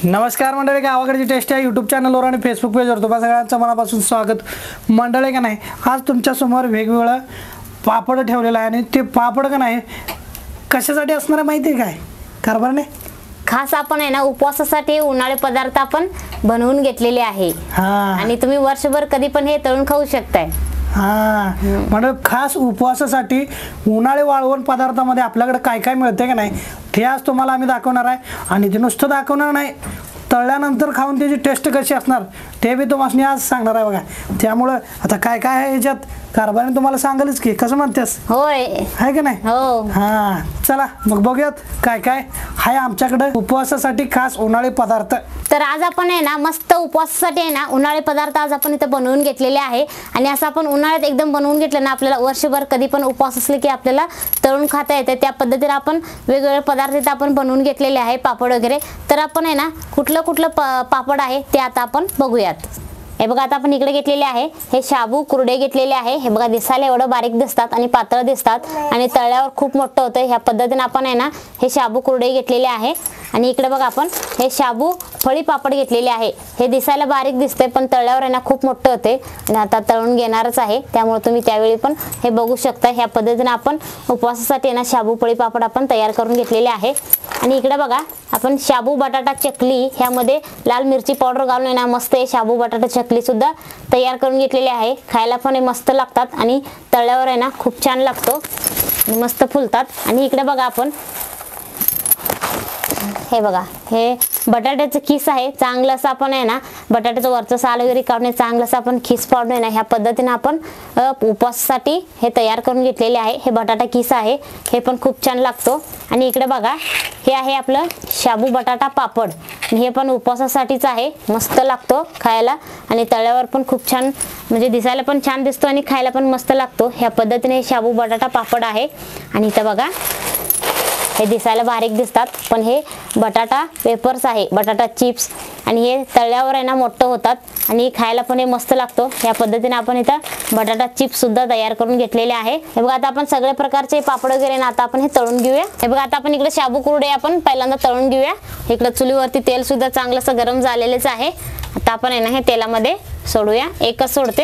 नमस्कार मंडळी, गावाकडची टेस्ट या यूट्यूब चॅनलवर आणि फेसबुक पेजवर तुम्हा सगळ्यांचं मनापासून स्वागत मंडळी. का नाही, आज तुमच्यासमोर वेगवेगळं पापड ठेवलेलं आहे आणि ते पापड का नाही कशासाठी असणार आहे माहिती आहे काय? कारभार नाही, खास आपण आहे ना उपवासासाठी उन्हाळे पदार्थ आपण बनवून घेतलेले आहे आणि तुम्ही वर्षभर कधी पण हे तळून खाऊ शकताय. म्हणजे खास उपवासासाठी उन्हाळे वाळवण पदार्थामध्ये आपल्याकडे काय काय मिळते का नाही ते आज तुम्हाला आम्ही दाखवणार आहे. आणि ते नुसतं दाखवणार नाही, तळल्यानंतर खाऊन त्याची टेस्ट कशी असणार ते बी तुम्हाला आज सांगणार आहे बघा. त्यामुळं आता काय काय आहे याच्यात कारभारीने तुम्हाला सांगालच की, कसं म्हणतेस? होय, आहे का नाही? हो. चला मग बघूयात काय काय आहे आमच्याकडे उपवासासाठी खास उन्हाळे पदार्थ. तर आज आपण आहे ना मस्त उपवासासाठी आहे ना उन्हाळे पदार्थ आज आपण इथे बनवून घेतलेले आहे. आणि असं आपण उन्हाळ्यात एकदम बनवून घेतलं ना आपल्याला वर्षभर कधी पण उपवास असले की आपल्याला तळून खाता येते. त्या पद्धतीने आपण वेगवेगळे पदार्थ इथे आपण बनवून घेतलेले आहे, पापड वगैरे. तर आपण आहे ना कुठलं कुठलं पापड आहे ते आता आपण बघूयात. हे बघा, आता आपण इकडे घेतलेले आहे हे शाबू कुरडे घेतलेले आहे. हे बघा, दिसायला एवढं बारीक दिसतात आणि पातळ दिसतात आणि तळल्यावर खूप मोठं होतं. ह्या पद्धतीने आपण आहे ना हे शाबू कुरडे घेतलेले आहे. आणि इकडे बघा आपण हे शाबू फळी पापड घेतलेले आहे. हे दिसायला बारीक दिसते पण तळल्यावर आहे ना खूप मोठं होते आणि आता तळून घेणारच आहे, त्यामुळे तुम्ही त्यावेळी पण हे बघू शकता. ह्या पद्धतीने आपण उपवासासाठी ना शाबू फळी पापड आपण तयार करून घेतलेले आहे. आणि इकडे बघा, आपण शाबू बटाटा चकली ह्यामध्ये लाल मिरची पावडर घालून आहे ना मस्त हे शाबू बटाटा चकली सुद्धा तयार करून घेतलेली आहे. खायला पण हे मस्त लागतात आणि तळल्यावर आहे ना खूप छान लागतो आणि मस्त फुलतात. आणि इकडे बघा आपण हे बघा, हे बटाट्याचं खीस आहे. चांगलं असं आपण आहे ना बटाट्याचं वरचं साल वगैरे काढून चांगलं असं आपण खीस पाडून आहे ना ह्या पद्धतीने आपण उपवासासाठी हे तयार करून घेतलेले आहे. हे बटाटा खीस आहे, हे पण खूप छान लागतो. आणि इकडे बघा, हे आहे आपलं शाबू बटाटा पापड. हे पण उपवासासाठीच आहे, मस्त लागतो खायला आणि तळ्यावर पण खूप छान, म्हणजे दिसायला पण छान दिसतो आणि खायला पण मस्त लागतो. ह्या पद्धतीने शाबू बटाटा पापड आहे. आणि इथं बघा, हे दिसायला बारीक दिसतात पण हे बटाटा वेफर्स आहे, बटाटा चिप्स. आणि हे तळल्यावर आहे ना मोठं होतात आणि खायला पण हे मस्त लागतो. ह्या पद्धतीने आपण इथं बटाटा चिप्स सुद्धा तयार करून घेतलेले आहे. हे बघा, आता आपण सगळे प्रकारचे पापड वगैरे ना आता आपण हे तळून घेऊया. हे बघा, आता आपण इकडे शाबू कुरडे आपण पहिल्यांदा तळून घेऊया. इकडे चुलीवरती तेल सुद्धा चांगलंसं गरम झालेलेच आहे. आता आपण आहे ना हे तेलामध्ये सोडूया, एकच सोडते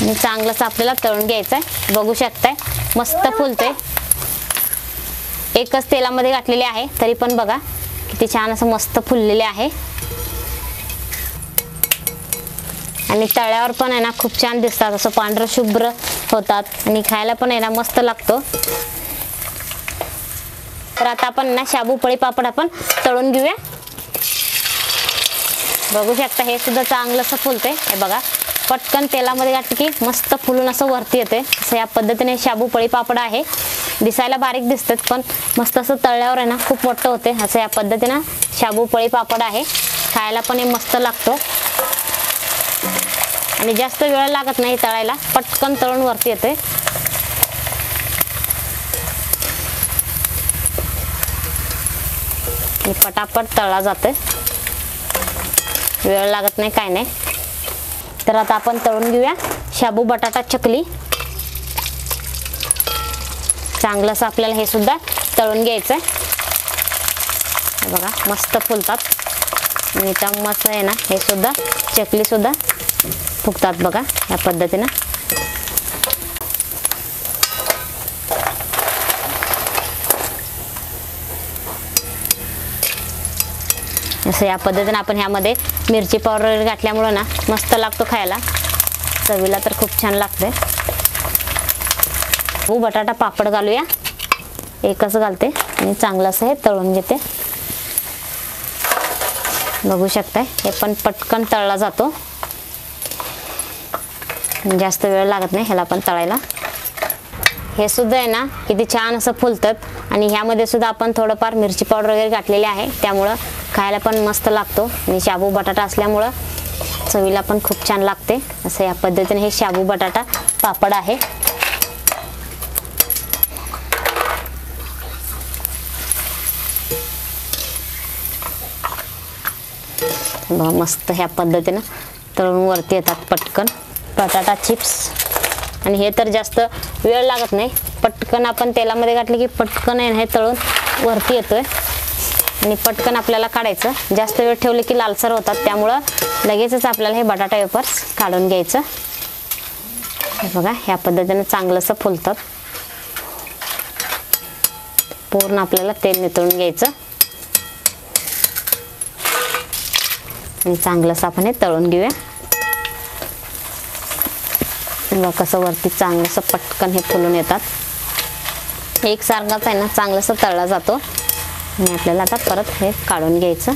आणि चांगलंसं आपल्याला तळून घ्यायचं आहे. बघू शकताय मस्त फुलते, एकच तेलामध्ये घातलेले आहे तरी पण बघा किती छान असं मस्त फुललेले आहे. आणि तळ्यावर पण आहे ना खूप छान दिसतात, असं पांढरं शुभ्र होतात आणि खायला पण आहे ना मस्त लागतो. तर आता आपण ना शाबू फळी पापड आपण तळून घेऊया. बघू शकता हे सुद्धा चांगलं असं फुलते. हे बघा, पटकन तेलामध्ये घातलं की मस्त फुलून असं वरती येते. असं या पद्धतीने शाबू फळी पापड आहे. दिसायला बारीक दिसतात पण मस्त असं तळल्यावर आहे ना खूप मोठं होते. असं या पद्धतीनं शाबू फळी पापड आहे. खायला पण हे मस्त लागतो आणि जास्त वेळ लागत नाही तळायला, पटकन तळून वरती येते. आणि पटापट तळला जाते, वेळ लागत नाही, काय नाही. तर आता आपण तळून घेऊया शाबू बटाटा चकली. चांगलं असं आपल्याला हे सुद्धा तळून घ्यायचं आहे. बघा मस्त फुलतात आणि मस्त आहे ना हे सुद्धा चकली सुद्धा फुगतात बघा या पद्धतीनं. असं या पद्धतीने आपण ह्यामध्ये मिरची पावडर वगैरे घातल्यामुळे ना मस्त लागतो खायला, चवीला तर खूप छान लागते. बटाटा पापड घालूया, एकच घालते आणि चांगलं असं हे तळून घेते. बघू शकताय हे पण पटकन तळला जातो, जास्त वेळ लागत नाही ह्याला पण तळायला. हे सुद्धा आहे ना किती छान असं फुलतात आणि ह्यामध्ये सुद्धा आपण थोडंफार मिरची पावडर वगैरे घातलेली आहे, त्यामुळं खायला पण मस्त लागतो आणि शाबू बटाटा असल्यामुळं चवीला पण खूप छान लागते. असं या पद्धतीने हे शाबू बटाटा पापड आहे. मस्त ह्या पद्धतीनं तळून वरती येतात पटकन बटाटा चिप्स. आणि हे तर जास्त वेळ लागत नाही, पटकन आपण तेलामध्ये घातले की पटकन हे तळून वरती येतोय. आणि पटकन आपल्याला काढायचं. जास्त वेळ ठेवले की लालसर होतात, त्यामुळं लगेचच आपल्याला हे बटाटा वेफर्स काढून घ्यायचं. हे बघा ह्या पद्धतीने चांगलंसं फुलतात. पूर्ण आपल्याला तेल नितळून घ्यायचं आणि चांगलंसं आपण हे तळून घेऊया. बघा कसं वरती चांगलंसं पटकन हे फुलून येतात. एकसारखाच आहे ना, चांगलंसं तळला जातो. आणि आपल्याला आता परत हे काढून घ्यायचं.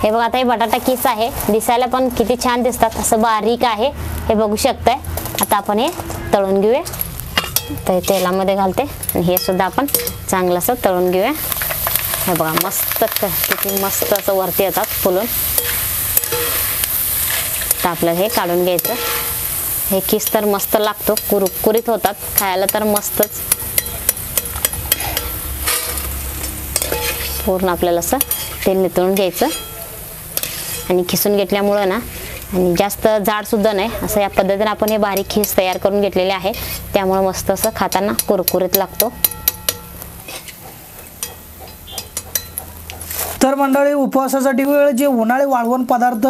हे बघा आता हे बटाटा किस आहे, दिसायला पण किती छान दिसतात, असं बारीक आहे, हे बघू शकताय. आता आपण हे तळून घेऊया. तर तेलामध्ये घालते आणि हे सुद्धा आपण चांगलं असं तळून घेऊया. हे बघा मस्त किती मस्त असं वरती येतात फुलून. तर आपल्याला हे काढून घ्यायचं. हे किस तर मस्त लागतो, कुरकुरीत होतात, खायला तर मस्तच. पूर्ण आपल्याला असं तेल नितळून घ्यायचं आणि खिसून घेतल्यामुळं ना, आणि जास्त जाड सुद्धा नाही, असं या पद्धतीने आपण हे बारीक खीस तयार करून घेतलेले आहे, त्यामुळे मस्त असं खाताना कुरकुरीत लागतो. तर मंडळी, उपवासासाठी जे उन्हाळी वाळवण पदार्थ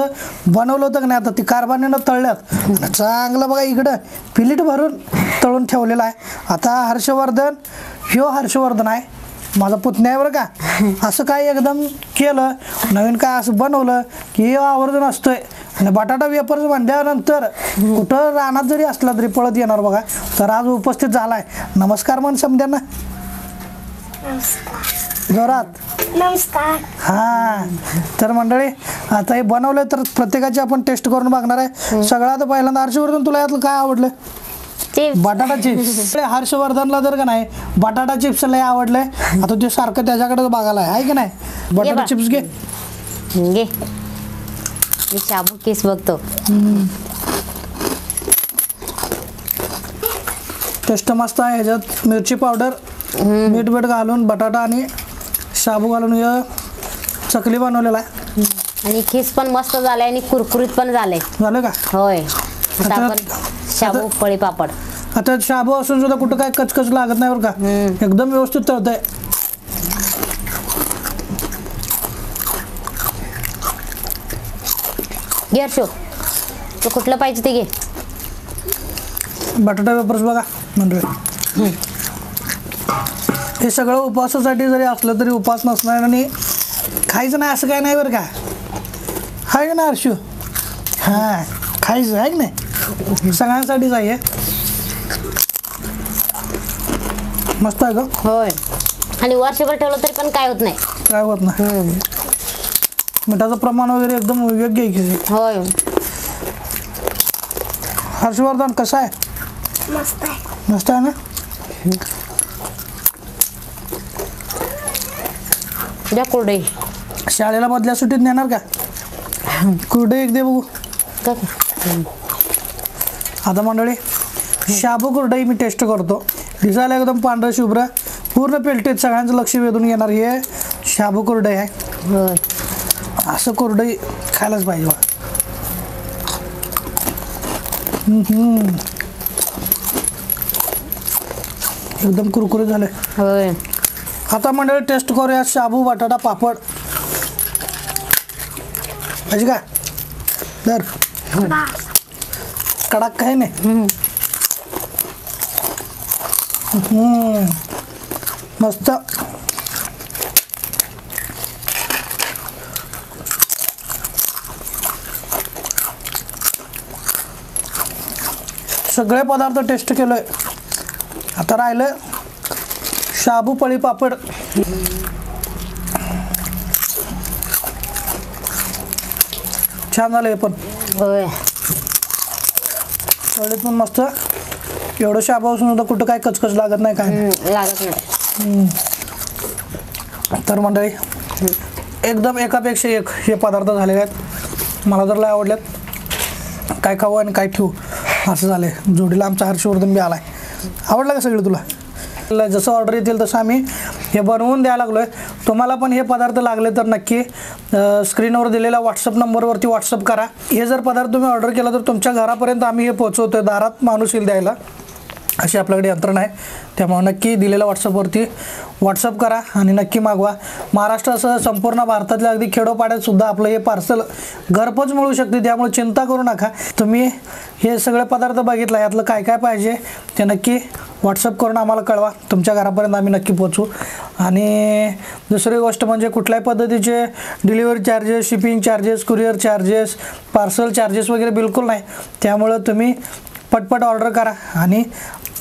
बनवलं होतं की नाही, आता ती कारभारीनं तळल्यात चांगलं. बघा इकडं पिलीट भरून तळून ठेवलेलं आहे. आता हर्षवर्धन आहे माझा पुतण्या आहे बरं का. असं काय एकदम केलं नवीन काय असं बनवलं की आवर्जून असतोय. आणि बटाटा वेफर्स म्हणल्यानंतर कुठं रानात जरी असला तरी पळत येणार बघा. तर आज उपस्थित झालाय. नमस्कार म्हण समद्यांना जोरात. नमस्कार. हा तर मंडळी, आता हे बनवलं तर प्रत्येकाची आपण टेस्ट करून बघणार आहे. सगळ्यात पहिल्यांदा हर्षवर्धन, तुला यातलं काय आवडलं? बटाटा चिप्स. हर्षवर्धनला जर का नाही बटाटा चिप्स लय आवडले. आता ते सारखं त्याच्याकडे बघायला आहे की नाही. बटाटा चिप्स घे घे. मी शाबू किस बघतो. टेस्ट मस्त आहे. ह्याच्यात मिरची पावडर, मीठ घालून बटाटा आणि शाबू घालून चकली बनवलेला आहे. आणि खीस पण मस्त झालंय आणि कुरकुरीत पण झालंय. झालं का? होय. आता आपण शाबू पळी पापड. आता शाबू असून सुद्धा कुठं काय कचकच लागत नाही बरं का, एकदम व्यवस्थित तळतंय. घे हर्षो, तू कुठलं पाहिजे ते घे. बटाटा वेफर्स बघा मंडळी, हे सगळं उपवासासाठी जरी असलं तरी उपवास नसणार आणि खायचं नाही असं काय नाही बरं का. आहे का ना हर्षू? हां खायचं आहे की नाही, सगळ्यांसाठीच आहे. मस्त आहे का? होय. आणि वर्षभर ठेवलं तरी पण काय होत नाही. काय होत नाही. मिठाचं प्रमाण वगैरे एकदम योग्य आहे की. होय. हर्षवर्धन कसं आहे? मस्त आहे. मस्त आहे ना. द्या कुरडई. शाळेला मधल्या सुट्टीत नेणार का? कुरडई एक दे बघू. आता मंडळी, शाबू कुरडई मी टेस्ट करतो. दिसायला एकदम पांढरं शुभ्र, पूर्ण पेलटीत सगळ्यांचं लक्ष वेधून घेणार हे शाबू कुरडई आहे. होय. असं कुरडई खायलाच पाहिजे बघा. एकदम कुरकुरीत झाले. होय. आता मंडळी टेस्ट करूया शाबू बटाटा पापड. पाहिजे का? दर कडक काही नाही. मस्त. सगळे पदार्थ टेस्ट केलोय. आता राहिलं शाबू पळी पापड. छान झालं पण. होय. पळीत पण मस्त. एवढं शाबू असून सुद्धा कुठं काय कचकच लागत नाही काय लागत नाही. तर मंडळी, एकदम एकापेक्षा एक हे पदार्थ झालेले आहेत. मला तर लय आवडलेत. काय खाऊ आणि काय ठेवू असं झालंय. जोडीला आमचा हर्षवर्धन बी आलाय. आवडलं का सगळं तुला? जसं ऑर्डर येतील तसं आम्ही हे बनवून द्यायला लागलो आहे. तुम्हाला पण हे पदार्थ लागले तर नक्की स्क्रीनवर दिलेल्या व्हॉट्सअप नंबरवरती व्हॉट्सअप करा. हे जर पदार्थ तुम्ही ऑर्डर केला तर तुमच्या घरापर्यंत आम्ही हे पोहोचवतोय. दारात माणूस येईल द्यायला. अशी आपल्याकडे यंत्रणा आहे. त्यामुळे नक्की दिलेल्या व्हॉट्सअप करा आणि नक्की मागवा. महाराष्ट्रासह संपूर्ण भारतातल्या अगदी खेडोपाड्यात सुद्धा आपलं हे पार्सल घरपोच मिळू शकते. त्यामुळे चिंता करू नका. तुम्ही हे सगळे पदार्थ बघितला, यातलं काय काय पाहिजे ते नक्की व्हॉट्सअप करून आम्हाला कळवा. तुमच्या घरापर्यंत आम्ही नक्की पोचवू. आणि दुसरी गोष्ट म्हणजे कुठल्याही पद्धतीचे delivery charges, shipping charges, courier charges, parcel charges वगैरे बिलकुल नाही. त्यामुळं तुम्ही पटपट ऑर्डर करा. आणि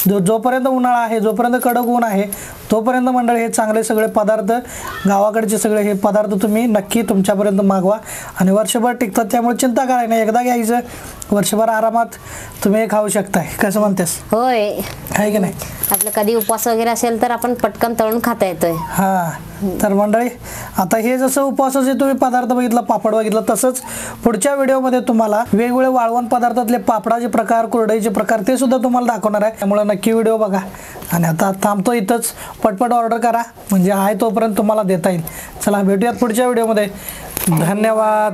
जोपर्यंत उन्हाळा आहे, जोपर्यंत कडक ऊन आहे, तोपर्यंत मंडळी हे चांगले सगळे पदार्थ, गावाकडचे सगळे हे पदार्थ तुम्ही नक्की तुमच्यापर्यंत मागवा आणि वर्षभर टिकतात. त्यामुळे चिंता करायला नाही. एकदा घ्यायचं, वर्षभर आरामात तुम्ही हे खाऊ शकताय. कसं म्हणतेस? होय, आहे की नाही? आपलं कधी उपवास वगैरे असेल तर आपण पटकन तळून खाता येतोय. हां, तर मंडळी आता हे जसं उपवासाचे तुम्ही पदार्थ बघितला, पापड बघितला, तसंच पुढच्या व्हिडिओमध्ये तुम्हाला वेगवेगळे वाळवण पदार्थातले पापडाचे प्रकार, कुरडईचे प्रकार ते सुद्धा तुम्हाला दाखवणार आहे. त्यामुळे नक्की व्हिडिओ बघा. आणि आता थांबतो इथंच. पटपट ऑर्डर करा, म्हणजे आहे तोपर्यंत तुम्हाला देता येईल. चला भेटूयात पुढच्या व्हिडिओमध्ये. धन्यवाद.